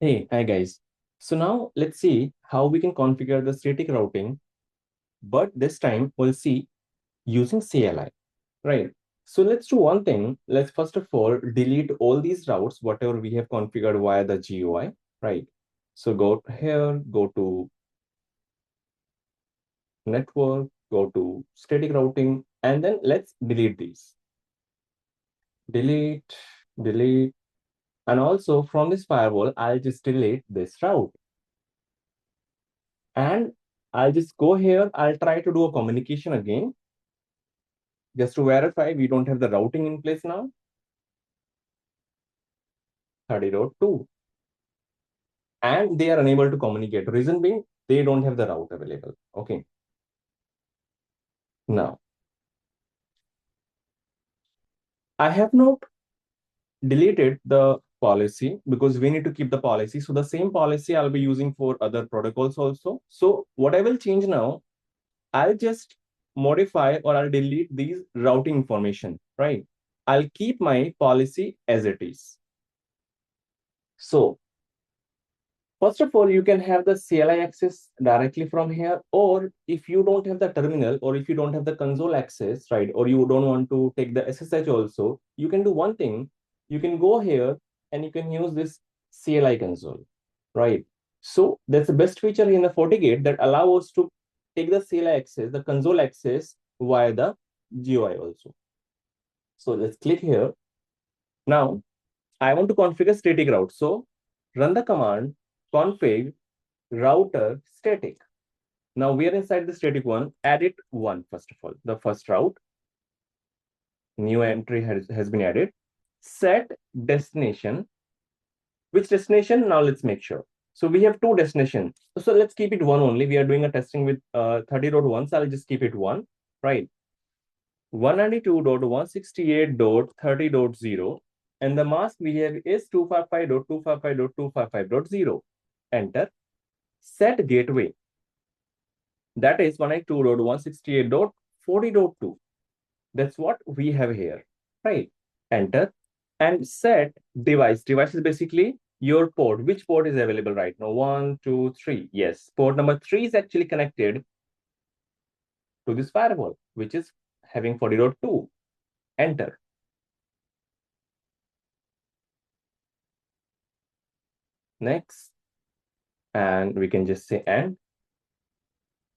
Hey, hi guys. So now let's see how we can configure the static routing, but this time we'll see using CLI, right? So let's do one thing. Let's first of all delete all these routes, whatever we have configured via the GUI, right? So go here, go to network, go to static routing, and then let's delete these. Delete, delete, and also from this firewall, I'll just delete this route. And I'll just go here. I'll try to do a communication again just to verify we don't have the routing in place now. 30.2. And they are unable to communicate. Reason being, they don't have the route available. Okay. Now, I have not deleted the policy because we need to keep the policy. So the same policy I'll be using for other protocols also. So what I will change now, I'll just modify or I'll delete these routing information, right? I'll keep my policy as it is. So first of all, you can have the CLI access directly from here, or if you don't have the terminal, or if you don't have the console access, right, or you don't want to take the SSH also, you can do one thing. You can go here and you can use this CLI console, right? So that's the best feature in the FortiGate that allows us to take the CLI access, the console access via the GUI also. So let's click here. Now, I want to configure static route. So run the command config router static. Now we are inside the static one. Add it one first of all. The first route, new entry has been added. Set destination. Which destination? Now let's make sure. So we have two destinations. So let's keep it one only. We are doing a testing with 30.1. So I'll just keep it one, right? 192.168.30.0. And the mask we have is 255.255.255.0. Enter. Set gateway. That is 192.168.40.2. That's what we have here, right? Enter and set device. Device is basically your port. Which port is available right now? 1, 2, 3. Yes, port number 3 is actually connected to this firewall, which is having 40.2. Enter. Next. And we can just say and.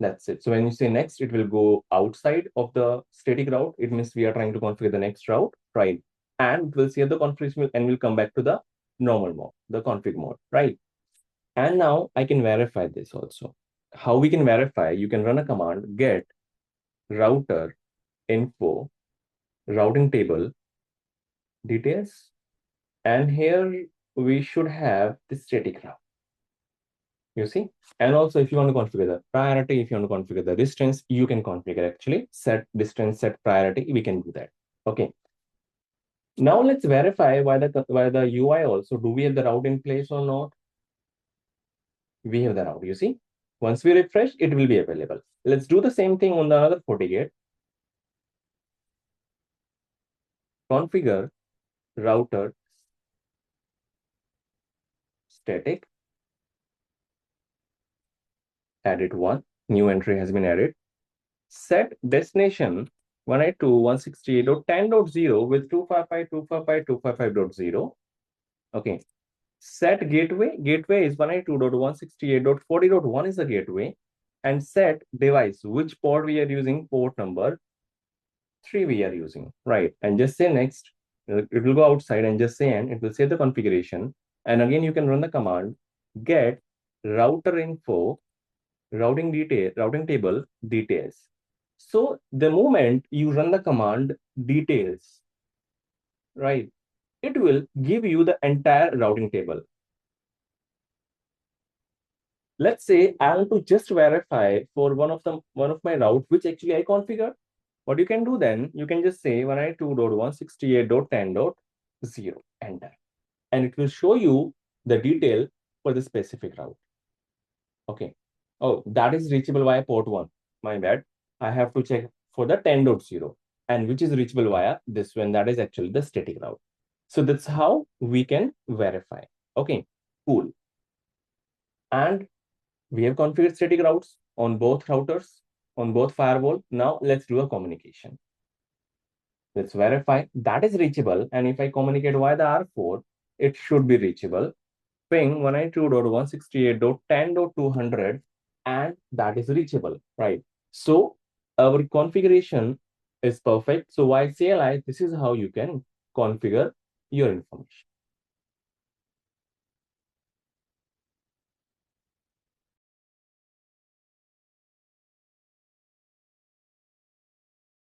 That's it. So when you say next, it will go outside of the static route. It means we are trying to configure the next route, right? And we'll see the configuration and we'll come back to the normal mode, the config mode, right? And now I can verify this also. How we can verify? You can run a command get router info routing table details. And here we should have the static route. You see? And also if you want to configure the priority, if you want to configure the distance, you can configure actually set distance, set priority. We can do that. Okay. Now let's verify why the UI also. Do we have the route in place or not? We have the route, you see? Once we refresh, it will be available. Let's do the same thing on the other FortiGate. Configure router static. Added one. New entry has been added. Set destination 192.168.10.0 with 255.255.255.0. Okay. Set gateway. Gateway is 192.168.40.1 is the gateway. And set device, which port we are using, port number 3 we are using, right? And just say next. It will go outside and just say and it will say the configuration. And again, you can run the command get router info routing table details. So the moment you run the command details, right, it will give you the entire routing table. Let's say I want to just verify for one of my route which actually I configured. What you can do then, you can just say 192.168.10.0 enter, and it will show you the detail for the specific route. Okay. Oh, that is reachable via port 1. My bad. I have to check for the 10.0 and which is reachable via this one. That is actually the static route. So that's how we can verify. Okay, cool. And we have configured static routes on both routers, on both firewall. Now let's do a communication. Let's verify that is reachable. And if I communicate via the R4, it should be reachable. Ping 192.168.10.200, and that is reachable, right? So our configuration is perfect. So via CLI, this is how you can configure your information.